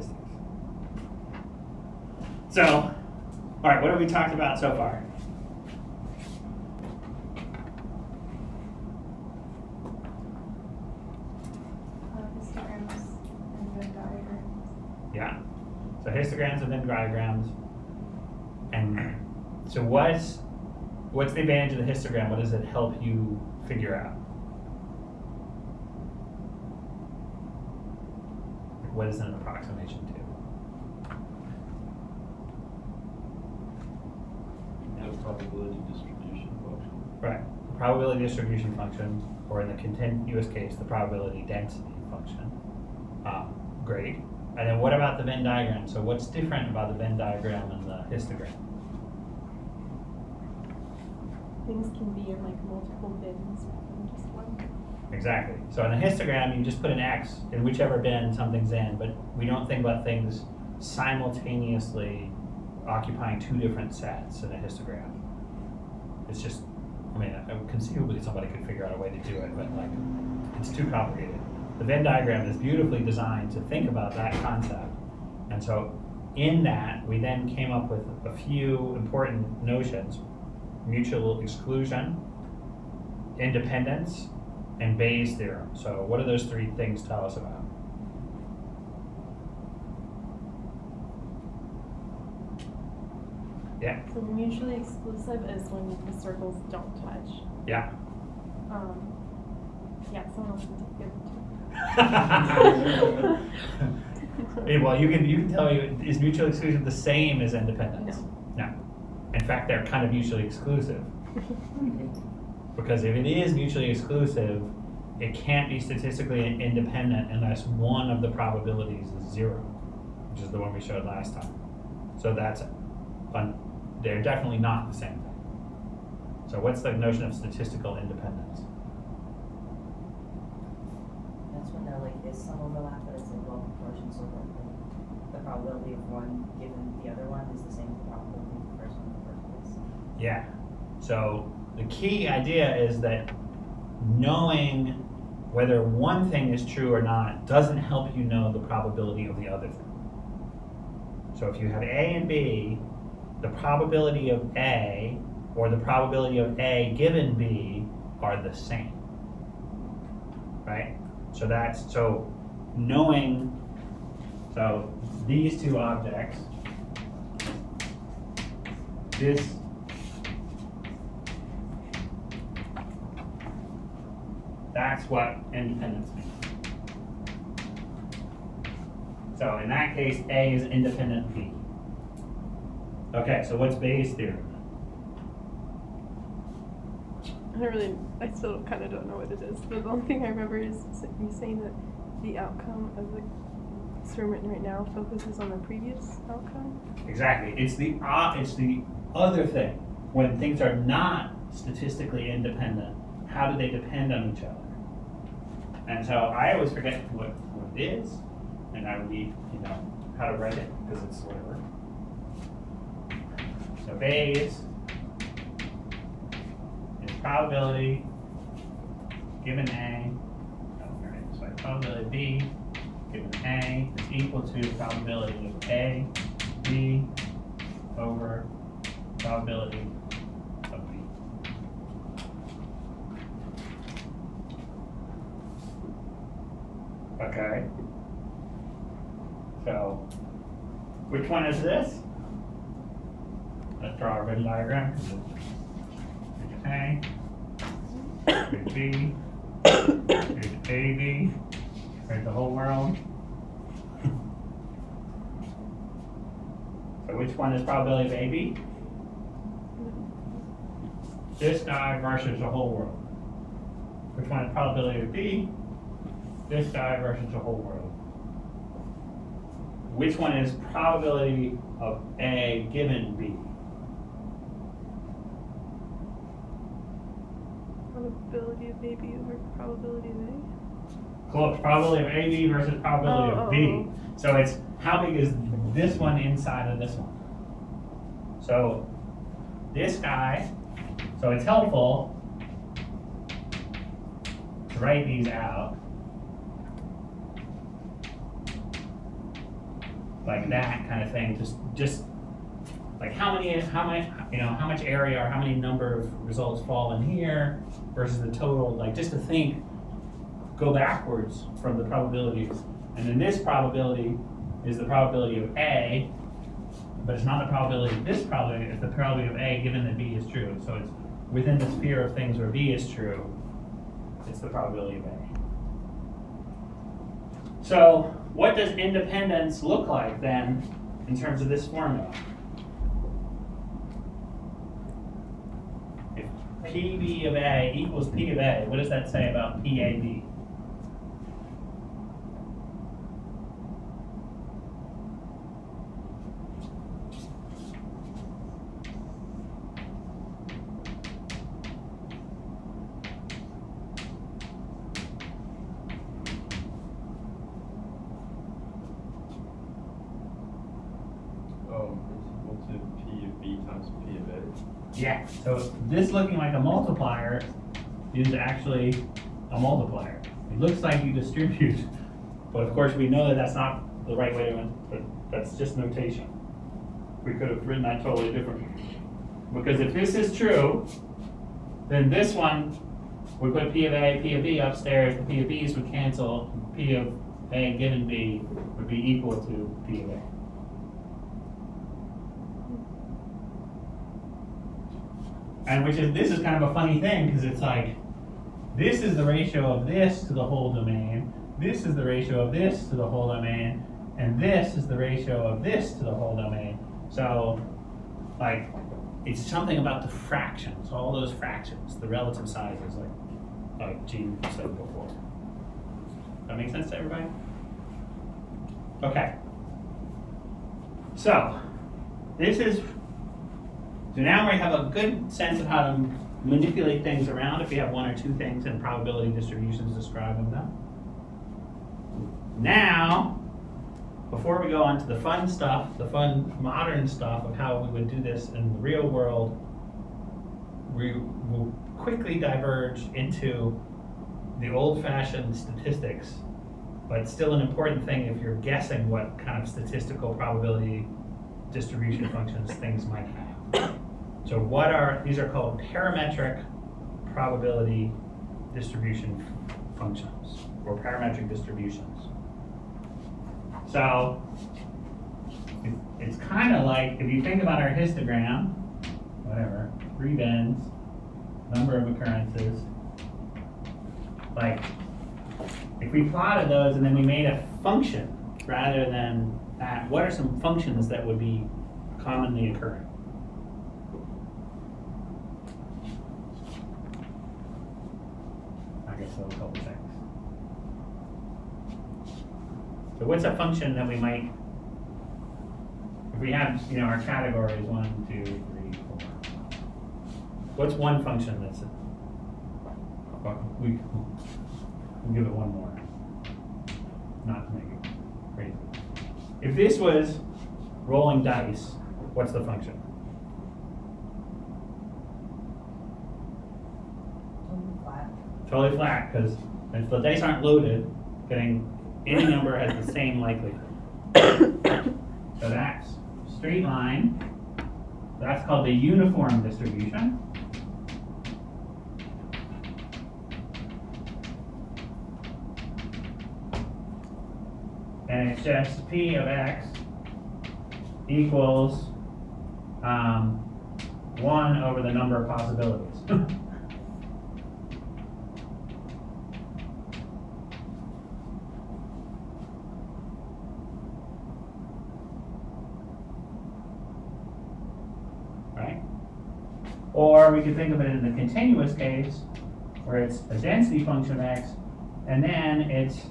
statistics. So, all right, what have we talked about so far? Histograms and Venn diagrams. Yeah. So histograms and Venn diagrams. And so what's the advantage of the histogram? What does it help you figure out? What is an approximation to? The probability distribution function. Right. The probability distribution function, or in the continuous case, the probability density function. Great. And then what about the Venn diagram? So what's different about the Venn diagram and the histogram? Things can be in like multiple bins rather than just one. Exactly. So in a histogram, you just put an X in whichever bin something's in, but we don't think about things simultaneously occupying two different sets in a histogram. It's just, I mean, conceivably somebody could figure out a way to do it, but like, it's too complicated. The Venn diagram is beautifully designed to think about that concept. And so in that, we then came up with a few important notions: mutual exclusion, independence, and Bayes' theorem. So what do those three things tell us about? Yeah. So mutually exclusive is when the circles don't touch. Yeah. Yeah, someone else can take the other two. Well, you can tell me, is mutual exclusion the same as independence? No. In fact, they're kind of mutually exclusive. Because if it is mutually exclusive, it can't be statistically independent unless one of the probabilities is 0, which is the one we showed last time. So that's, they're definitely not the same thing. So what's the notion of statistical independence? That's when there like is some overlap, but it's like well proportioned, so that the probability of one given the other one is the same as the probability of the first one in the first place. Yeah. So the key idea is that knowing whether one thing is true or not doesn't help you know the probability of the other thing. So if you have A and B, the probability of A or the probability of A given B are the same, right? So that's, so knowing, so these two objects, this, that's what independence means. So in that case, A is independent of B. Okay, so what's Bayes' theorem? I still kind of don't know what it is. But the only thing I remember is you saying that the outcome of the experiment right now focuses on the previous outcome. Exactly. It's the other thing. When things are not statistically independent, how do they depend on each other? And so I always forget what it is, and I would need, how to write it, because it's whatever. So Bayes is probability given A, so probability of B given A is equal to probability of A, B over probability of B. Okay. So, which one is this? Let's draw our Venn diagram. Here's A, here's B, here's AB, here's the whole world. So which one is probability of AB? This guy versus the whole world. Which one is probability of B? This guy versus the whole world. Which one is probability of A given B? Probability of AB over probability of A? Close. Probability of AB versus probability of B. So it's how big is this one inside of this one? So this guy, so it's helpful to write these out. like that kind of thing. Just like how much area or how many number of results fall in here versus the total. Like just to think, go backwards from the probabilities. And then this probability is the probability of A, but it's not the probability of this probability, it's the probability of A given that B is true. So it's within the sphere of things where B is true, it's the probability of A. So what does independence look like then in terms of this formula? If PB of A equals P of A, what does that say about PAB? Yeah, so this looking like a multiplier is actually a multiplier. It looks like you distribute, but of course we know that that's not the right way to win, but that's just notation. We could have written that totally differently. Because if this is true, then this one, we put P of A, P of B upstairs, the P of B's would cancel, P of A given B would be equal to P of A. And this is kind of a funny thing because it's like, this is the ratio of this to the whole domain, this is the ratio of this to the whole domain, and this is the ratio of this to the whole domain. So, like, it's something about the fractions, all those fractions, the relative sizes, like Gene said before. Does that make sense to everybody? Okay. So, so now we have a good sense of how to manipulate things around if we have one or two things and probability distributions describing them. Now, before we go on to the fun stuff, the fun modern stuff of how we would do this in the real world, we will quickly diverge into the old-fashioned statistics, but still an important thing if you're guessing what kind of statistical probability distribution functions things might have. So these are called parametric probability distribution functions, or parametric distributions. So it's kind of like, if you think about our histogram, whatever, 3 bends, number of occurrences, like if we plotted those and then we made a function rather than that, what are some functions that would be commonly occurring? I guess a couple things. So what's a function that we might, if we have, our categories 1, 2, 3, 4. What's one function that's it? We'll give it one more, not to make it crazy. If this was rolling dice, what's the function? Totally flat, because if the dice aren't loaded, getting any number has the same likelihood. So that's straight line. That's called the uniform distribution. And it's just P of X equals 1 over the number of possibilities. Right? Or we could think of it in the continuous case, where it's a density function of X, and then it's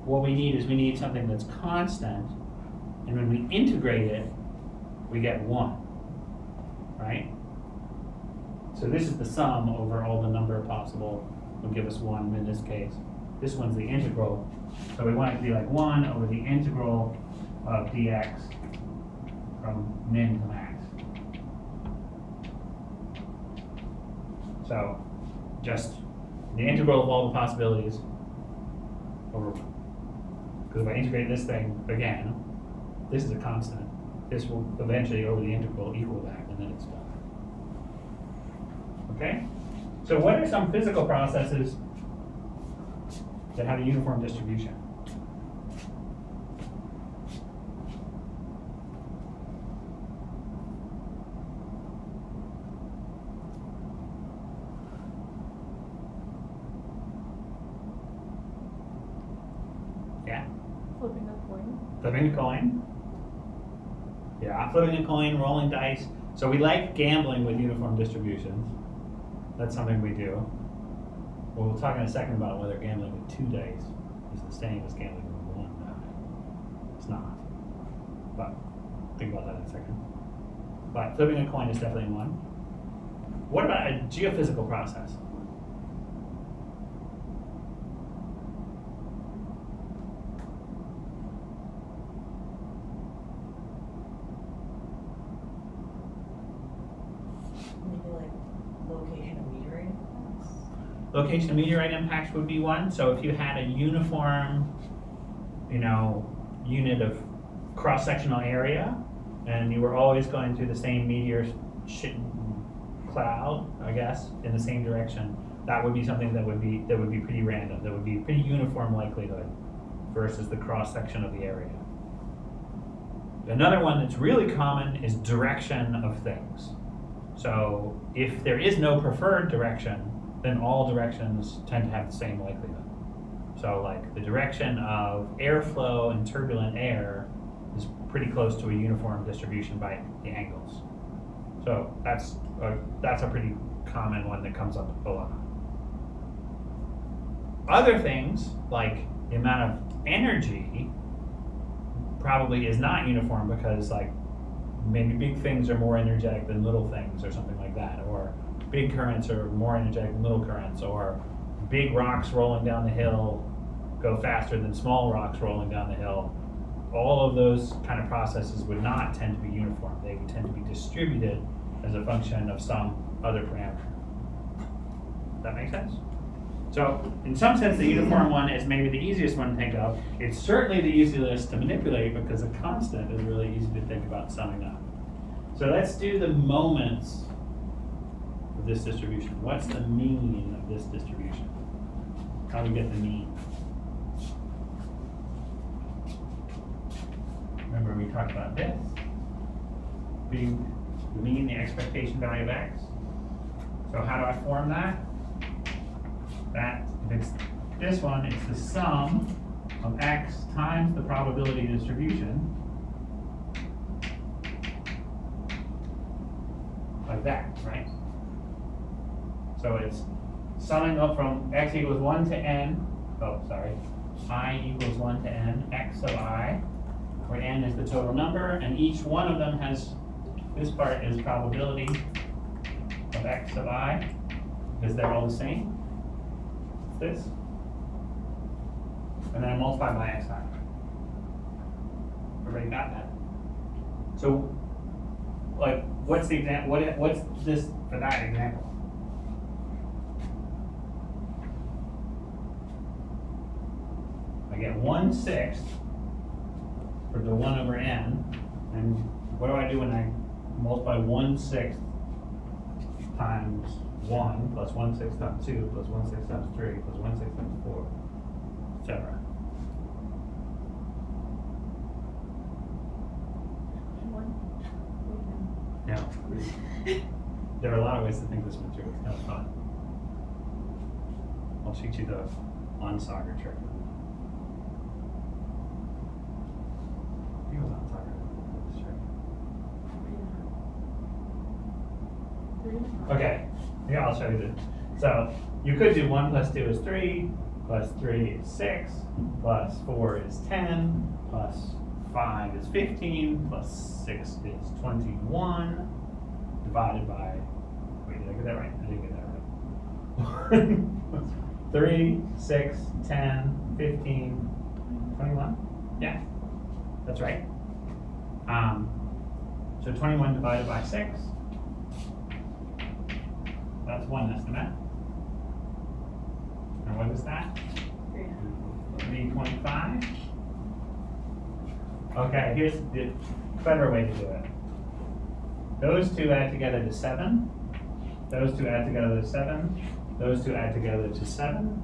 what we need something that's constant, and when we integrate it, we get 1, right? So this is the sum over all the number of possible, will give us 1 in this case. This one's the integral, so we want it to be like 1 over the integral of dx from min to max. So just the integral of all the possibilities over Because if I integrate this thing again, this is a constant. This will eventually, over the integral, equal that, and then it's done. Okay? So what are some physical processes that have a uniform distribution? Yeah? Flipping a coin. Flipping a coin. Yeah, flipping a coin, rolling dice. So we like gambling with uniform distributions. That's something we do. Well, we'll talk in a second about whether gambling with 2 dice is the same as gambling with 1 die. It's not. But think about that in a second. But flipping a coin is definitely one. What about a geophysical process? Maybe like location of meteorite impacts? Location of meteorite impacts would be one. So if you had a uniform, unit of cross-sectional area, and you were always going through the same meteor cloud, I guess, in the same direction, that would be something that would be pretty random. That would be pretty uniform likelihood versus the cross-section of the area. Another one that's really common is direction of things. So if there is no preferred direction, then all directions tend to have the same likelihood. So like the direction of airflow in turbulent air is pretty close to a uniform distribution by the angles. So that's a pretty common one that comes up a lot. Other things, like the amount of energy, probably is not uniform because like maybe big things are more energetic than little things or something like that, or big currents are more energetic than little currents, or big rocks rolling down the hill go faster than small rocks rolling down the hill. All of those kind of processes would not tend to be uniform. They would tend to be distributed as a function of some other parameter. Does that make sense? So in some sense, the uniform one is maybe the easiest one to think of. It's certainly the easiest to manipulate because a constant is really easy to think about summing up. So let's do the moments of this distribution. What's the mean of this distribution? How do we get the mean? Remember we talked about this being the mean, the expectation value of x. So how do I form that? That, if it's this one, it's the sum of x times the probability distribution, like that, right? So it's summing up from x equals 1 to n, I equals 1 to n, x of I, where n is the total number, and each one of them has, this part is probability of x of I, because they're all the same. This, and then I multiply by xi. Everybody got that? So, like, what's the example? What's this for that example? I get 1/6 for the 1 over n, and what do I do when I multiply 1/6 times 1 plus 1/6 times 2 plus 1/6 times 3 plus 1/6 times 4, etc. Yeah. There are a lot of ways to think this one through. It's kind of fun. I'll teach you the Ansauger trick. He was Ansauger. Okay. Yeah, I'll show you this. So you could do 1 plus 2 is 3, plus 3 is 6, plus 4 is 10, plus 5 is 15, plus 6 is 21, divided by, wait, did I get that right? I didn't get that right. 3, 6, 10, 15, 21? Yeah, that's right. So 21 divided by 6. That's one estimate. And what is that? 325. Okay, here's the clever way to do it. Those two add together to 7. Those two add together to 7. Those two add together to 7.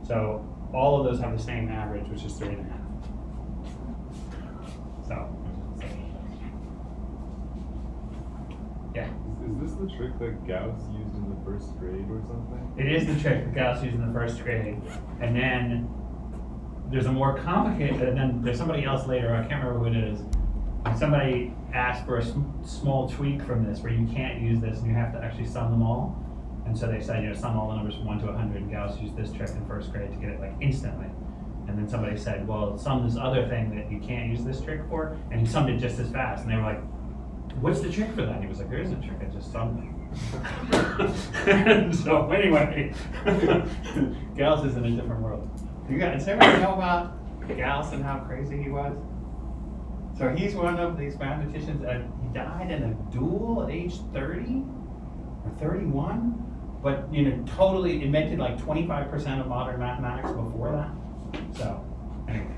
So all of those have the same average, which is 3.5. So, yeah. Is this the trick that Gauss used in the first grade or something? It is the trick that Gauss used in the first grade. And then there's a more complicated, and then there's somebody else later, I can't remember who it is. Somebody asked for a small tweak from this where you can't use this and you have to actually sum them all. And so they said, sum all the numbers from 1 to 100, and Gauss used this trick in first grade to get it like instantly. And then somebody said, well, sum this other thing that you can't use this trick for, and he summed it just as fast. And they were like, what's the trick for that? And he was like, there is a trick, I just summed it. So anyway, Gauss is in a different world. Does everybody know about Gauss and how crazy he was? So he's one of these mathematicians, he died in a duel at age 30 or 31, but totally invented like 25% of modern mathematics before that. So anyway,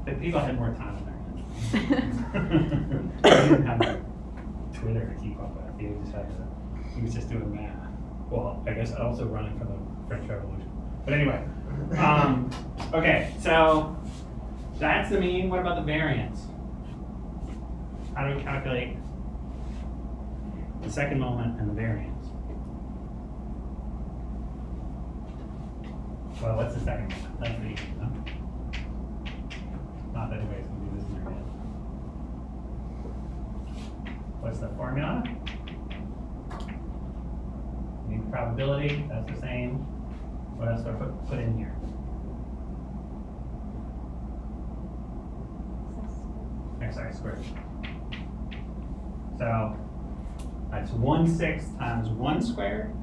the people had more time in their hands. They didn't have Twitter to keep up with. He was just doing math. Well, I guess also running for the French Revolution. But anyway, okay, so that's the mean. What about the variance? How do we calculate the second moment and the variance? Well, what's the second moment? That's the easy, no? Not that anybody's going to do this in their head. What's the formula? Mean probability, that's the same. What else do I put in here? Xi squared. So that's 1/6 times 1 squared,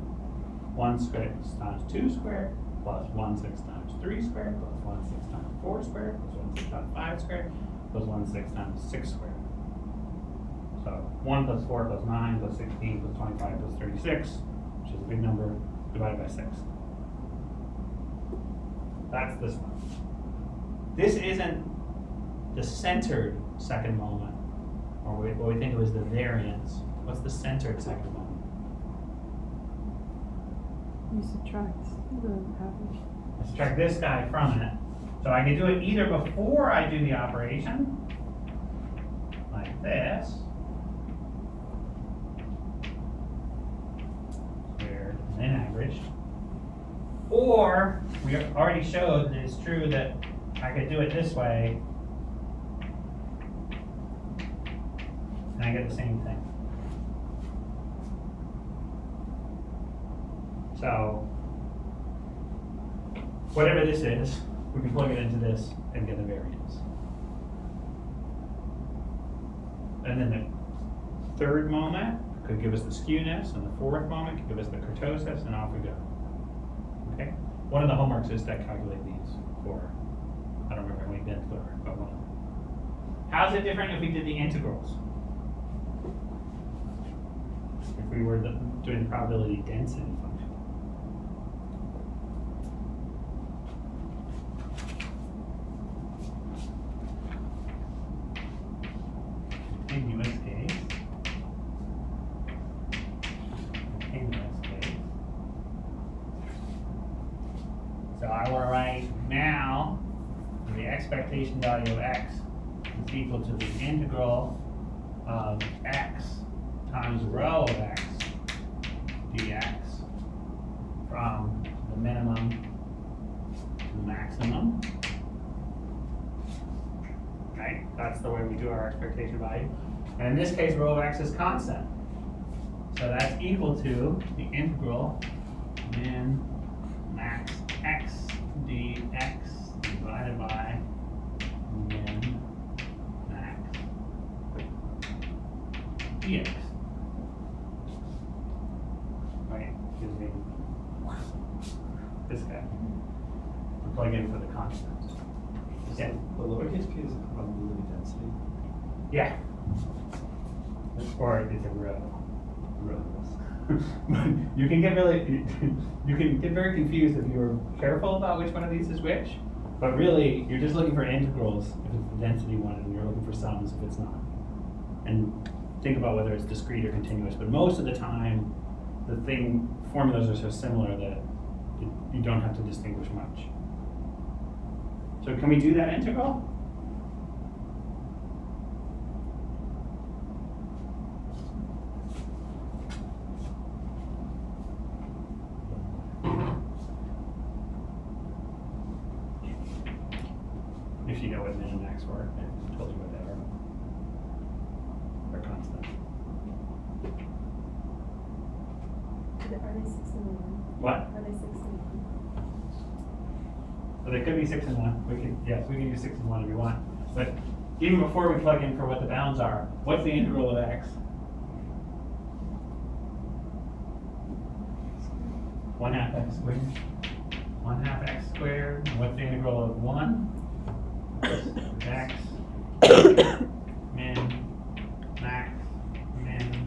1/6 times 2 squared, plus 1/6 times 3 squared, plus 1/6 times 4 squared, plus 1/6 times 5 squared, plus 1/6 times 6 squared. So 1 plus 4 plus 9 plus 16 plus 25 plus 36, which is a big number, divided by 6. That's this one. This isn't the centered second moment, or what we think of as the variance. What's the centered second moment? You subtract the average. I subtract this guy from it. So I can do it either before I do the operation, like this, squared and then averaged, or we already showed that it's true that I could do it this way, and I get the same thing. So whatever this is, we can plug it into this and get the variance. And then the third moment could give us the skewness, and the fourth moment could give us the kurtosis, and off we go. Okay? One of the homeworks is to calculate these for, I don't remember how many dense there are, but one of them. How's it different if we did the integrals? If we were doing the probability density function. Continuous case. Continuous case. So I want to write now the expectation value of x is equal to the integral of x times rho of x dx from the minimum to the maximum. Right? That's the way we do our expectation value. And in this case, rho of x is constant. So that's equal to the integral min max x dx divided by min max dx. Right? Gives me this guy. We plug in for the constant. Yeah. The lowercase p is a probability density. Yeah. Or it's a row. You can get very confused if you're careful about which one of these is which. But really, you're just looking for integrals if it's the density one, and you're looking for sums if it's not. And think about whether it's discrete or continuous. But most of the time, the formulas are so similar that you don't have to distinguish much. So can we do that integral? If you know what min and max were, I told you what they are. They're constant. Are they 6 and 1? What? Are they 6 and 1? So they could be 6 and 1. Yes, we can use 6 and 1 if you want. But even before we plug in for what the bounds are, what's the integral of x? 1/2 x squared. 1/2 x squared. And what's the integral of 1? X min max min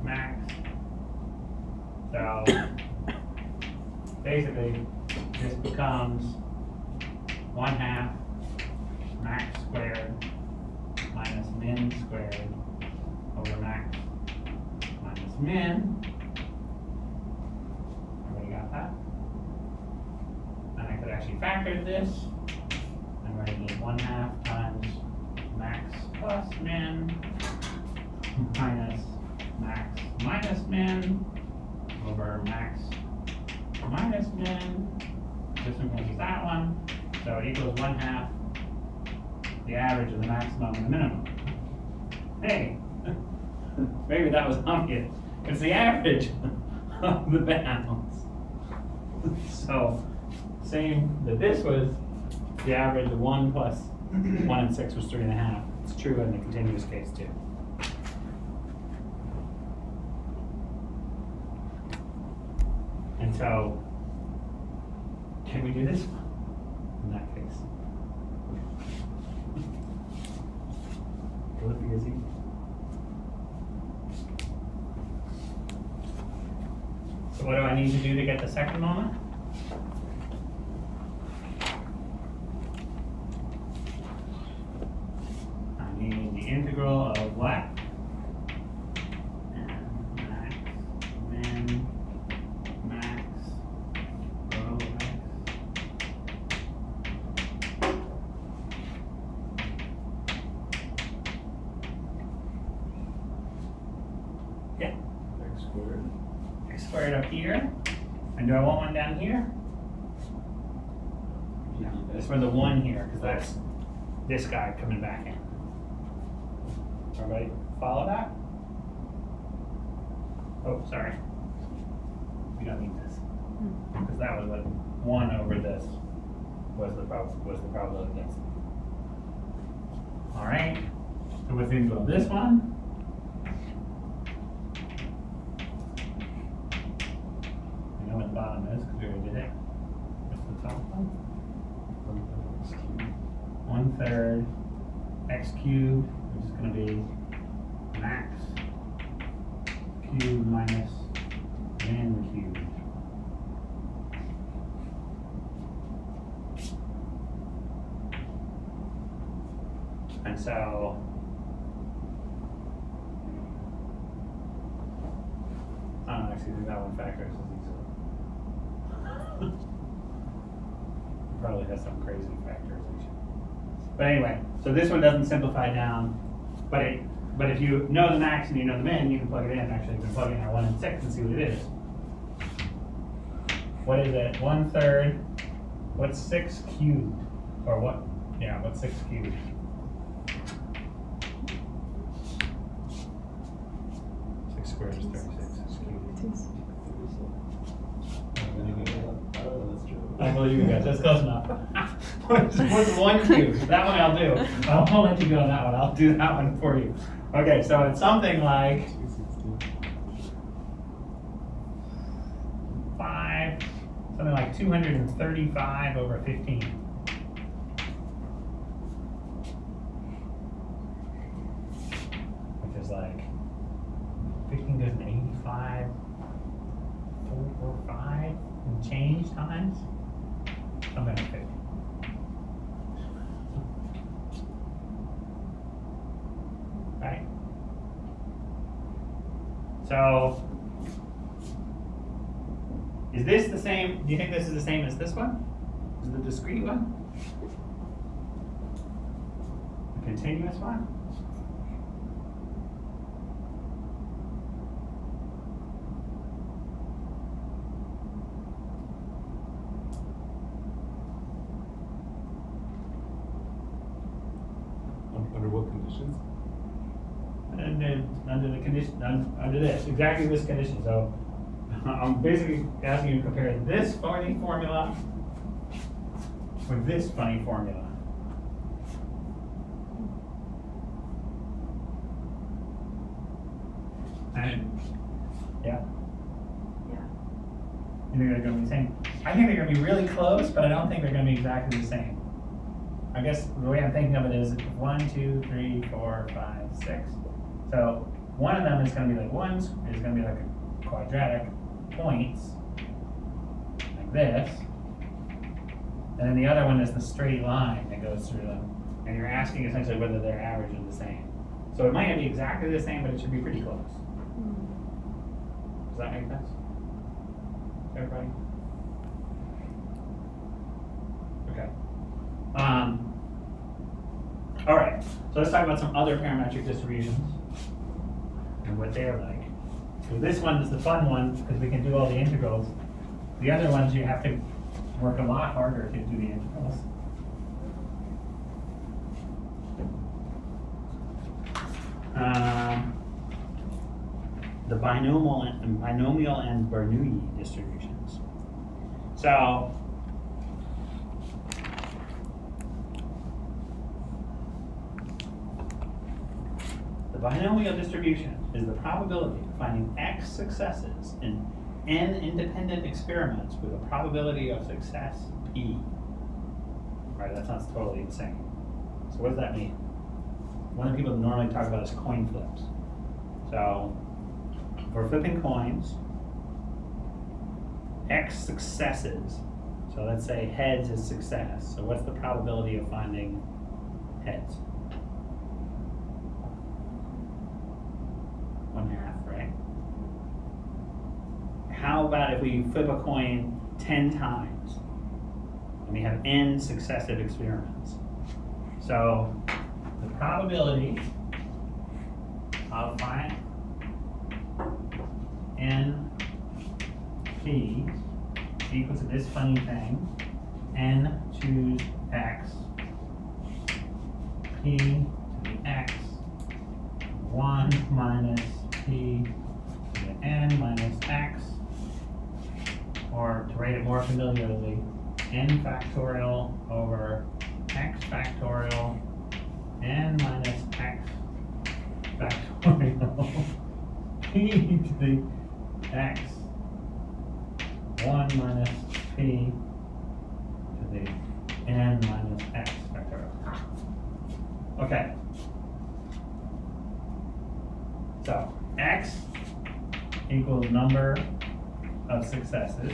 max. So basically this becomes 1/2 max squared minus min squared over max minus min. Everybody got that? And I could actually factor this. I'm going to need 1/2 times max plus min minus max minus min over max minus min. This one cancels that one. So it equals 1/2 the average of the maximum and the minimum. Hey, maybe that was obvious. It's the average of the bounds. So same that this was the average of 1 plus 1 and 6 was 3.5. It's true in the continuous case too. And so, can we do this in that case? Will it be easy? So what do I need to do to get the second moment? The integral of what? And max, min, max, rho x. Yeah. X squared. X squared up here. And do I want one down here? No, that's for the 1 here, because that's this guy coming back in. Everybody follow that? Oh, sorry. We don't need this. Because that was what 1 over this was the probability density. Alright. So what's the integral of this one? You know what the bottom is, because we already did it. What's the top one? 1/3 x cubed, which is going to be max cubed minus min cubed. And so I don't actually think that one factors as easily. Probably has some crazy factorization. But anyway, so this one doesn't simplify down, but if you know the max and you know the min, you can plug it in. Actually, you can plug in our 1 and 6 and see what it is. What is it? 1/3. What's 6 cubed? Or what? Yeah, what's 6 cubed? Six squared is 36. 6 cubed. I believe you guys. That's close enough. What's 1 cubed? That one I'll do. I won't let you go on that one. I'll do that one for you. Okay, so it's something like 235 over 15. Which is like 15 goes to 85, 4 or 5 and change times. Something like 50. So, is this the same? Do you think this is the same as this one? Is the discrete one? The continuous one? Under what conditions? Under this, exactly this condition. So I'm basically asking you to compare this funny formula with this funny formula. And yeah. Yeah. You think they're going to be the same? I think they're going to be really close, but I don't think they're going to be exactly the same. I guess the way I'm thinking of it is 1, 2, 3, 4, 5, 6. So one of them is going to be like is going to be like a quadratic points, like this. And then the other one is the straight line that goes through them. And you're asking essentially whether their average is the same. So it might not be exactly the same, but it should be pretty close. Does that make sense? Everybody? Okay. All right, so let's talk about some other parametric distributions and what they're like. So this one is the fun one because we can do all the integrals. The other ones you have to work a lot harder to do the integrals. The binomial and Bernoulli distributions. So the binomial distribution is the probability of finding X successes in N independent experiments with a probability of success P. All right, that sounds totally insane. So what does that mean? One of the people that normally talk about is coin flips. So if we're flipping coins, X successes. So let's say heads is success. So what's the probability of finding heads? 1/2, right? How about if we flip a coin 10 times and we have N successive experiments? So the probability of finding N P equal to this funny thing, N choose X, P to the X, 1 minus P to the N minus X, or to write it more familiarly, N factorial over X factorial, N minus X factorial, P to the X, 1 minus P to the N minus X factorial. Okay. So X equals number of successes.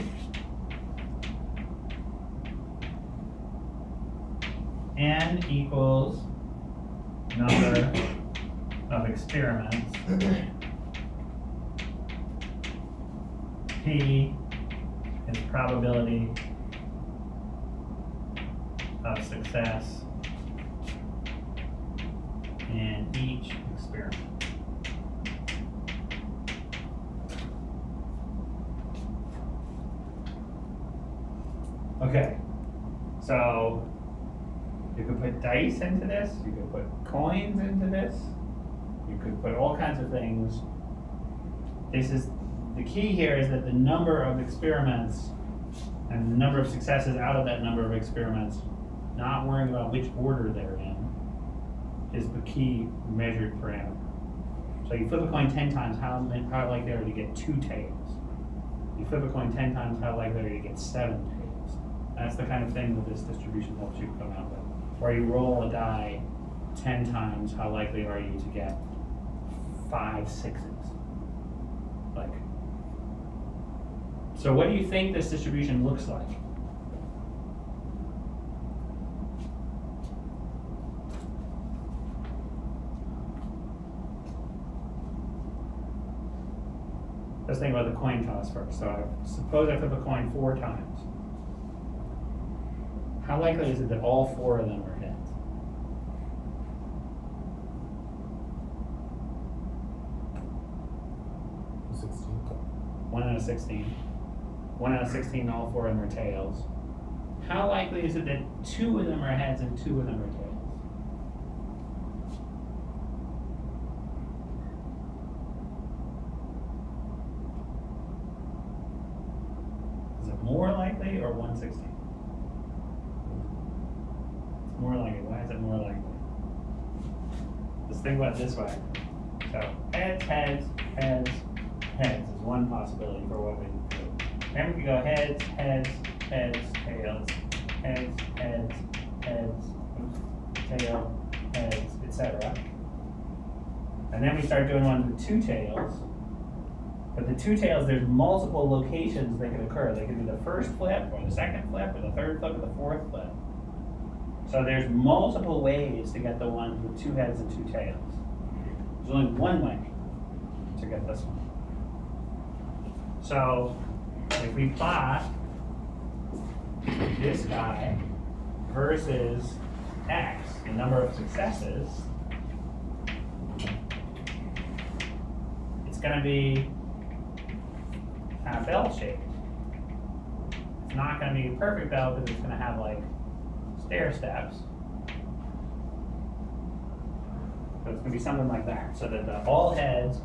N equals number of experiments. P is probability of success in each experiment. Okay, so you could put dice into this, you could put coins into this, you could put all kinds of things. This is, the key here is that the number of experiments and the number of successes out of that number of experiments, not worrying about which order they're in, is the key measured parameter. So you flip a coin 10 times, how likely are you to get 2 tails? You flip a coin 10 times, how likely are you to get 7 tails? That's the kind of thing that this distribution helps you come out with. Or you roll a die 10 times, how likely are you to get 5 sixes? Like, so what do you think this distribution looks like? let's think about the coin toss first. So suppose I flip a coin 4 times. How likely is it that all 4 of them are heads? One out of 16. 1 out of 16, all 4 of them are tails. How likely is it that 2 of them are heads and 2 of them are tails? Is it more likely or 1/16? It's more likely. Why is it more likely? Let's think about it this way. So heads, heads, heads, heads is one possibility for what we can do. Then we can go heads, heads, heads, tails, heads, heads, heads, tail, heads, etc. And then we start doing ones with 2 tails. But the 2 tails, there's multiple locations they could occur. They could be the first flip, or the second flip, or the third flip, or the fourth flip. So there's multiple ways to get the ones with 2 heads and 2 tails. There's only one way to get this one. So if we plot this guy versus x, the number of successes, it's going to be kind of bell-shaped. It's not going to be a perfect bell because it's going to have like stair steps. So it's going to be something like that. So that the all heads,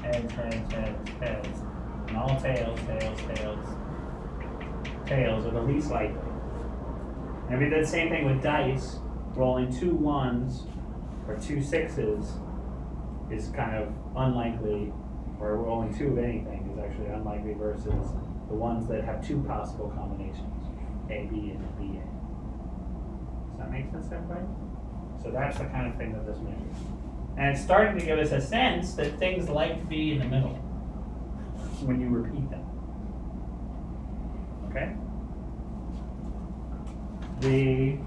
heads, heads, heads, heads, and all tails, tails, tails, tails are the least likely. And we did the same thing with dice. Rolling 2 1s or 2 6s is kind of unlikely, or rolling 2 of anything is actually unlikely versus the ones that have 2 possible combinations, A, B, and B, A. Does that make sense, everybody? So that's the kind of thing that this measures. And it's starting to give us a sense that things like to be in the middle when you repeat them. Okay? The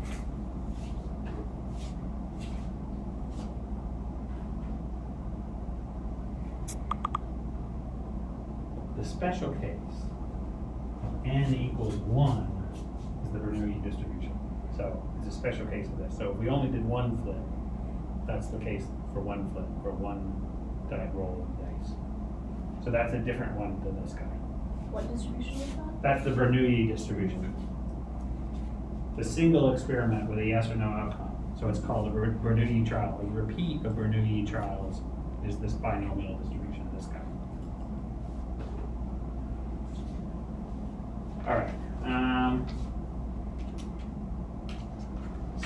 special case of n equals 1 is the Bernoulli distribution. So it's a special case of this. So if we only did 1 flip, that's the case for 1 flip, for 1 die roll of dice. So that's a different one than this guy. What distribution is that? That's the Bernoulli distribution. The single experiment with a yes or no outcome. So it's called a Bernoulli trial. A repeat of Bernoulli trials is this binomial distribution, this guy. All right.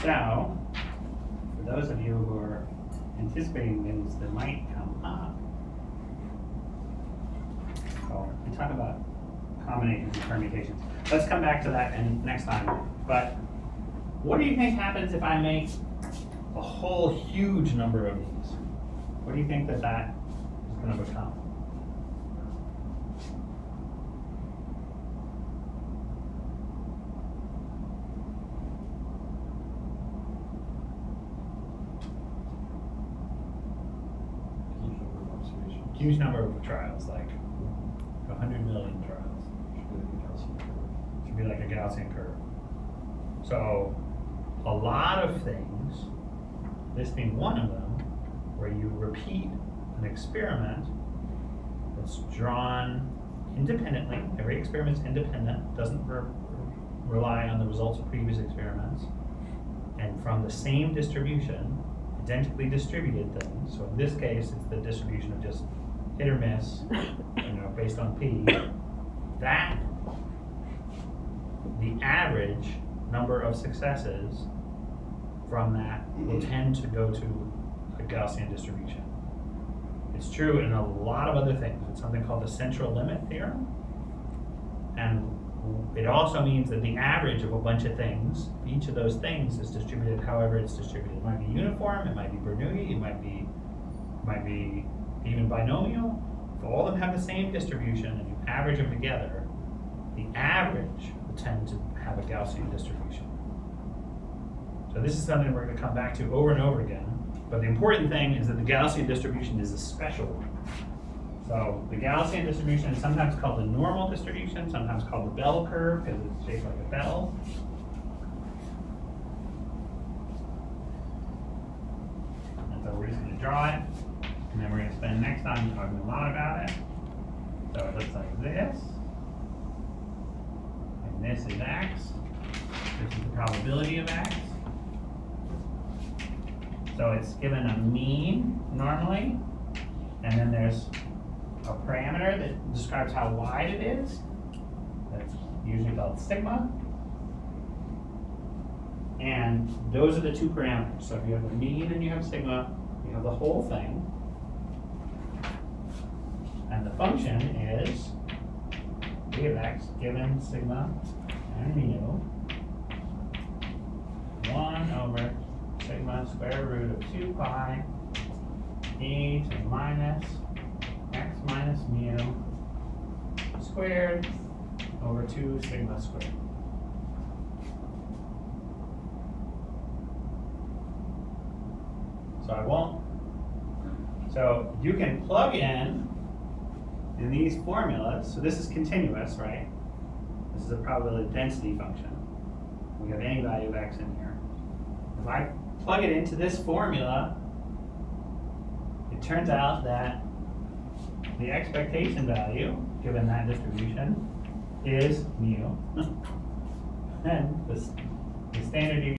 So, for those of you who are anticipating things that might come up, so we talk about combinations and permutations. Let's come back to that next time. But what do you think happens if I make a whole huge number of these? What do you think that is going to become? Huge number of trials, like 100 million trials. Should be like a Gaussian curve. So a lot of things, this being one of them, where you repeat an experiment that's drawn independently. Every experiment's independent, doesn't rely on the results of previous experiments, and from the same distribution, identically distributed things. So in this case, it's the distribution of just hit or miss, based on P. That, the average number of successes from that will tend to go to a Gaussian distribution. It's true in a lot of other things. It's something called the central limit theorem. And it also means that the average of a bunch of things, each of those things is distributed however it's distributed. It might be uniform, it might be Bernoulli, it might be even binomial. If all of them have the same distribution and you average them together, the average will tend to have a Gaussian distribution. So this is something we're going to come back to over and over again. But the important thing is that the Gaussian distribution is a special one. It's So the Gaussian distribution is sometimes called the normal distribution, sometimes called the bell curve because it's shaped like a bell. And so we're just going to draw it, and then we're going to spend next time talking a lot about it. So it looks like this, and this is x. This is the probability of x. So it's given a mean normally, and then there's a parameter that describes how wide it is. That's usually called sigma. And those are the two parameters. So if you have a mean and you have sigma, you have the whole thing. And the function is v of x given sigma and mu 1 over sigma square root of 2 pi e to the minus x minus mu squared over 2 sigma squared. So you can plug in these formulas. So this is continuous, right? This is a probability density function. We have any value of x in here. If I plug it into this formula, it turns out that the expectation value, given that distribution, is mu. And the standard deviation